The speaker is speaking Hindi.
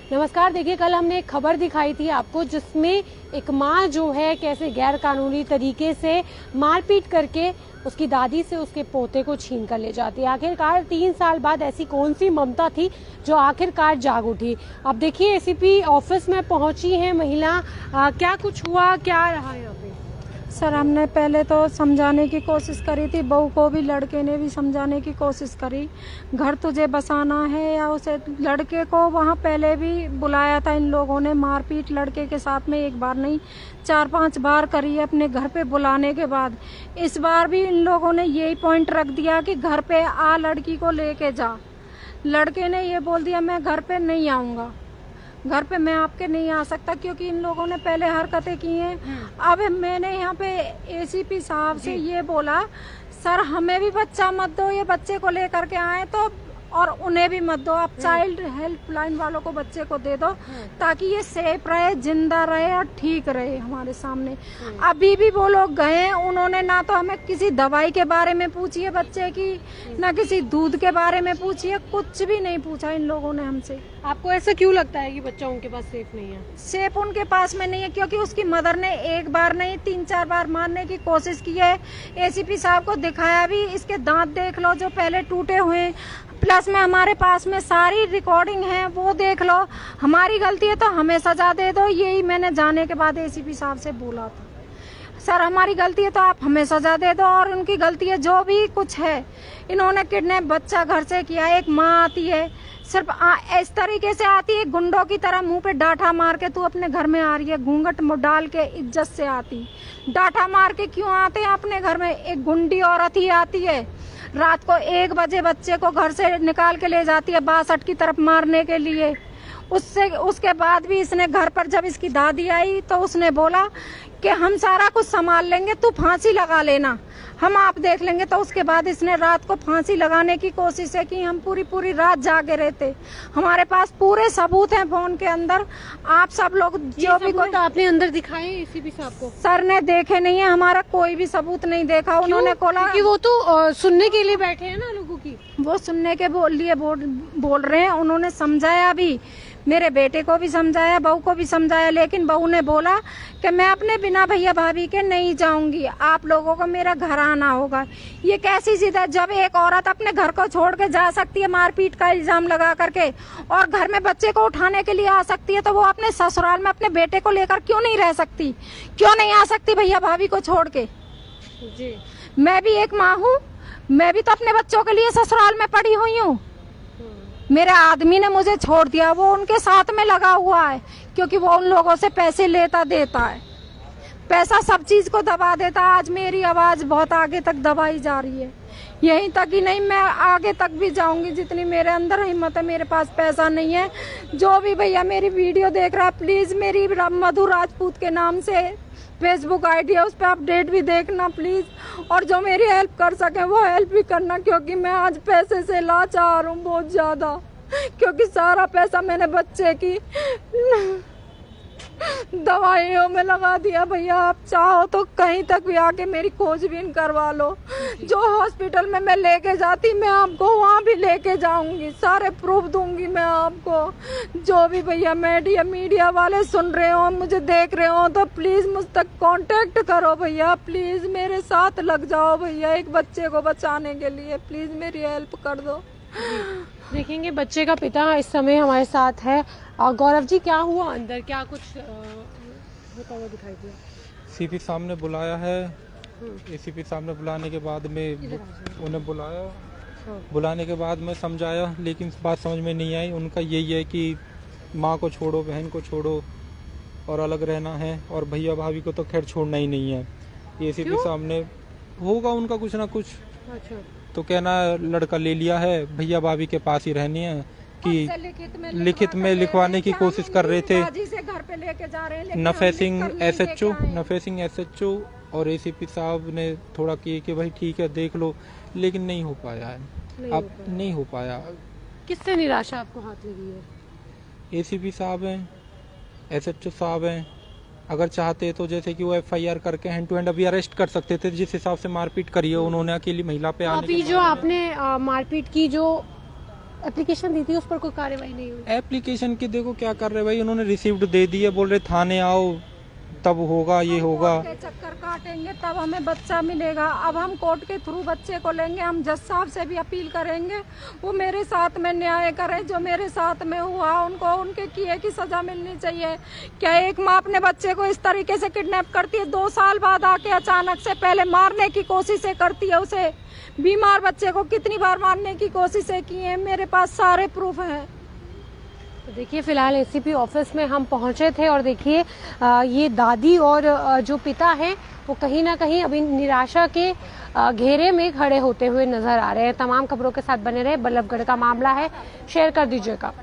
नमस्कार। देखिए, कल हमने एक खबर दिखाई थी आपको जिसमें एक माँ जो है कैसे गैर कानूनी तरीके से मारपीट करके उसकी दादी से उसके पोते को छीन कर ले जाती है। आखिरकार 3 साल बाद ऐसी कौन सी ममता थी जो आखिरकार जाग उठी। अब देखिए, एसीपी ऑफिस में पहुंची है महिला। क्या कुछ हुआ, क्या रहा यहाँ पे? सर, हमने पहले तो समझाने की कोशिश करी थी, बहू को भी लड़के ने भी समझाने की कोशिश करी, घर तुझे बसाना है या उसे। लड़के को वहाँ पहले भी बुलाया था इन लोगों ने, मारपीट लड़के के साथ में एक बार नहीं 4-5 बार करी है अपने घर पे बुलाने के बाद। इस बार भी इन लोगों ने यही पॉइंट रख दिया कि घर पे आ, लड़की को लेके जा। लड़के ने ये बोल दिया मैं घर पे नहीं आऊँगा, घर पे मैं आपके नहीं आ सकता, क्योंकि इन लोगों ने पहले हरकतें की हैं। अब मैंने यहाँ पे एसीपी साहब से ये बोला, सर हमें भी बच्चा मत दो, ये बच्चे को लेकर के आए तो, और उन्हें भी मत दो, आप चाइल्ड हेल्पलाइन वालों को बच्चे को दे दो ताकि ये सेफ रहे, जिंदा रहे और ठीक रहे हमारे सामने। अभी भी वो लोग गए, उन्होंने ना तो हमें किसी दवाई के बारे में पूछी है बच्चे की, ना किसी दूध के बारे में पूछी है, कुछ भी नहीं पूछा इन लोगों ने हमसे। आपको ऐसा क्यों लगता है कि बच्चा उनके पास सेफ नहीं है? सेफ उनके पास में नहीं है क्योंकि उसकी मदर ने एक बार नहीं 3-4 बार मारने की कोशिश की है। एसीपी साहब को दिखाया भी, इसके दांत देख लो जो पहले टूटे हुए, प्लस में हमारे पास में सारी रिकॉर्डिंग है, वो देख लो। हमारी गलती है तो हमें सजा दे दो, यही मैंने जाने के बाद एसीपी साहब से बोला था। सर हमारी गलती है तो आप हमें सजा दे दो, और उनकी गलती है जो भी कुछ है। इन्होंने किडनैप बच्चा घर से किया। एक माँ आती है सिर्फ इस तरीके से आती है, गुंडों की तरह मुंह पे डांठा मार के तू अपने घर में आ रही है, घूंघट डाल के इज्जत से आती। डांठा मार के क्यों आते हैं अपने घर में? एक गुंडी औरत ही आती है, रात को 1 बजे बच्चे को घर से निकाल के ले जाती है 62 की तरफ मारने के लिए। उसके बाद भी इसने घर पर जब इसकी दादी आई तो उसने बोला कि हम सारा कुछ संभाल लेंगे, तू फांसी लगा लेना, हम आप देख लेंगे। तो उसके बाद इसने रात को फांसी लगाने की कोशिश है कि हम पूरी रात जागे रहते। हमारे पास पूरे सबूत हैं फोन के अंदर। आप सब लोग जो भी तो आपने अंदर दिखाए एसीपी साहब को? सर ने देखे नहीं है, हमारा कोई भी सबूत नहीं देखा। उन्होंने बोला कि वो तो सुनने के लिए बैठे हैं ना लोगों की, वो सुनने के लिए बोल रहे हैं। उन्होंने समझाया भी, मेरे बेटे को भी समझाया, बहू को भी समझाया, लेकिन बहू ने बोला कि मैं अपने बिना भैया भाभी के नहीं जाऊंगी, आप लोगों को मेरा घर आना होगा। ये कैसी जिद है? जब एक औरत अपने घर को छोड़ के जा सकती है मारपीट का इल्जाम लगा करके, और घर में बच्चे को उठाने के लिए आ सकती है, तो वो अपने ससुराल में अपने बेटे को लेकर क्यों नहीं रह सकती? क्यों नहीं आ सकती भैया भाभी को छोड़ के? जी, मैं भी एक माँ हूँ, मैं भी तो अपने बच्चों के लिए ससुराल में पड़ी हुई हूँ। मेरे आदमी ने मुझे छोड़ दिया, वो उनके साथ में लगा हुआ है क्योंकि वो उन लोगों से पैसे लेता देता है, पैसा सब चीज को दबा देता है। आज मेरी आवाज बहुत आगे तक दबाई जा रही है, यहीं तक ही नहीं, मैं आगे तक भी जाऊंगी जितनी मेरे अंदर हिम्मत है। मेरे पास पैसा नहीं है। जो भी भैया मेरी वीडियो देख रहा है, प्लीज मेरी मधु राजपूत के नाम से फेसबुक आईडी है, उस पर अपडेट भी देखना प्लीज, और जो मेरी हेल्प कर सके वो हेल्प भी करना, क्योंकि मैं आज पैसे से लाचार हूँ बहुत ज्यादा, क्योंकि सारा पैसा मैंने बच्चे की दवाइयों में लगा दिया। भैया आप चाहो तो कहीं तक भी आके मेरी खोजबीन करवा लो, जो हॉस्पिटल में मैं लेके जाती मैं आपको वहाँ भी लेके जाऊंगी, सारे प्रूफ दूंगी मैं आपको। जो भी भैया मीडिया वाले सुन रहे हो, मुझे देख रहे हो, तो प्लीज मुझ तक कांटेक्ट करो भैया, प्लीज मेरे साथ लग जाओ भैया, एक बच्चे को बचाने के लिए प्लीज मेरी हेल्प कर दो। देखेंगे बच्चे का पिता इस समय हमारे साथ है। और गौरव जी, क्या हुआ अंदर, क्या कुछ होता हुआ दिखाई दिया? सीपी साहब ने बुलाया है, एसीपी साहब ने बुलाने के बाद में उन्हें बुलाने के बाद में समझाया, लेकिन बात समझ में नहीं आई। उनका यही है कि माँ को छोड़ो, बहन को छोड़ो और अलग रहना है, और भैया भाभी को तो खैर छोड़ना ही नहीं है। एसीपी साहब ने होगा उनका कुछ ना कुछ। अच्छा। तो कहना लड़का ले लिया है, भैया भाभी के पास ही रहनी है, कि लिखित में लिखवाने की कोशिश कर रहे थे। नफे सिंह SHO और एसीपी साहब ने थोड़ा किए कि भाई ठीक है देख लो, लेकिन नहीं हो पाया है। अब नहीं हो पाया। किससे निराशा आपको हाथ लगी है? एसीपी साहब हैं, SHO साहब हैं। अगर चाहते तो जैसे कि वो FIR करके हैंड टू हैंड अभी अरेस्ट कर सकते थे, जिस हिसाब से मारपीट करी है उन्होंने अकेली महिला पे। अभी जो आपने मारपीट की, जो एप्लीकेशन दी थी, उस पर कोई कार्रवाई नहीं हुई? एप्लीकेशन की देखो क्या कर रहे भाई, उन्होंने रिसिप्ट दे दिया, बोल रहे थाने आओ तब होगा, ये होगा। के चक्कर काटेंगे तब हमें बच्चा मिलेगा। अब हम कोर्ट के थ्रू बच्चे को लेंगे, हम जज साहब से भी अपील करेंगे वो मेरे साथ में न्याय करें। जो मेरे साथ में हुआ उनको उनके किए की सजा मिलनी चाहिए। क्या एक माँ अपने बच्चे को इस तरीके से किडनैप करती है, 2 साल बाद आके अचानक से पहले मारने की कोशिशें करती है उसे। बीमार बच्चे को कितनी बार मारने की कोशिशें की है, मेरे पास सारे प्रूफ हैं। तो देखिए फिलहाल एसीपी ऑफिस में हम पहुंचे थे और देखिए ये दादी और जो पिता हैं वो कहीं ना कहीं अभी निराशा के घेरे में खड़े होते हुए नजर आ रहे हैं। तमाम खबरों के साथ बने रहे। बल्लभगढ़ का मामला है, शेयर कर दीजिएगा।